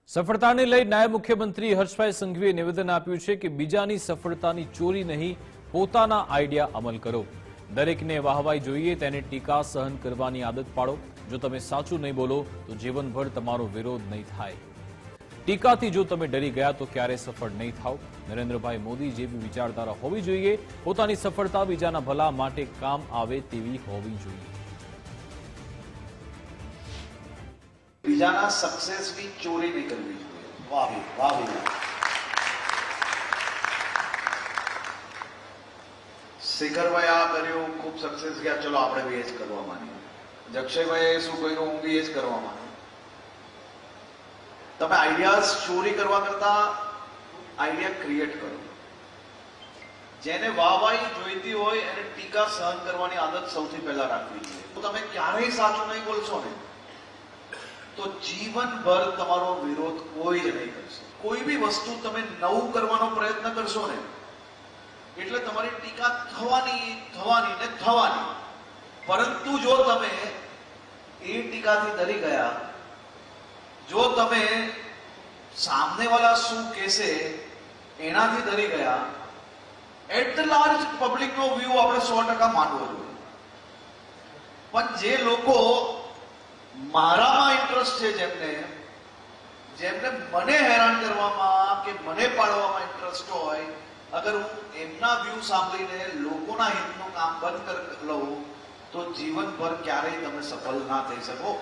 સફળતાને લઈ નાયબ મુખ્યમંત્રી હર્ષભાઈ સંઘવીએ નિવેદન આપ્યું છે કે બીજાની સફળતાની ચોરી નહીં, પોતાના આઈડિયા અમલ કરો. દરેકને વાહવાઈ જોઈએ, તેને ટીકા સહન કરવાની આદત પાડો. જો તમે સાચું નહીં બોલો તો જીવનભર તમારો વિરોધ નહીં થાય. ટીકાથી જો તમે ડરી ગયા તો ક્યારેય સફળ નહીં થાવ. નરેન્દ્રભાઈ મોદી જેવી વિચારધારા હોવી જોઈએ. પોતાની સફળતા બીજાના ભલા માટે કામ આવે તેવી હોવી જોઈએ. બીજાના સક્સેસની ચોરી નહીં કરવી જોઈએ. વાહ વાહ વાહ. શેખરભાઈ આ કર્યું, ખૂબ સક્સેસ ગયા, ચલો આપણે બી એ જ કરવા માંડીએ. જક્ષયભાઈએ શું કર્યું, હું બી એ જ કરવા માંડ્યો. તમે આઈડિયાઝ ચોરી કરવા કરતા આઈડિયા ક્રિએટ કરો. જેને વાહવાઈ જોઈતી હોય એને ટીકા સહન કરવાની આદત સૌથી પહેલા રાખવી જોઈએ. તમે ક્યારેય સાચું નહીં બોલશો ને તો જીવનભર તમારો વિરોધ કોઈ જ નહીં કરશે. કોઈ બી વસ્તુ તમે નવું કરવાનો પ્રયત્ન કરશો ને એટલે તમારી ટીકા થવાની. પરંતુ જો તમે એ ટીકાથી ડરી ગયા, જો તમે સામનેવાળા શું કહેશે એનાથી ડરી ગયા, એટ લાર્જ પબ્લિકનો વ્યૂ આપણે 100% માનવો જોઈએ. પણ જે લોકો મારામાં ઇન્ટરેસ્ટ છે, જેમને મને હેરાન કરવામાં કે મને પાડવામાં ઇન્ટરેસ્ટ હોય, અગર હું એમના વ્યૂ સાંભળીને લોકોના હિતનું કામ બંધ કરી લઉં તો જીવનભર ક્યારેય તમે સફળ ના થઈ શકો.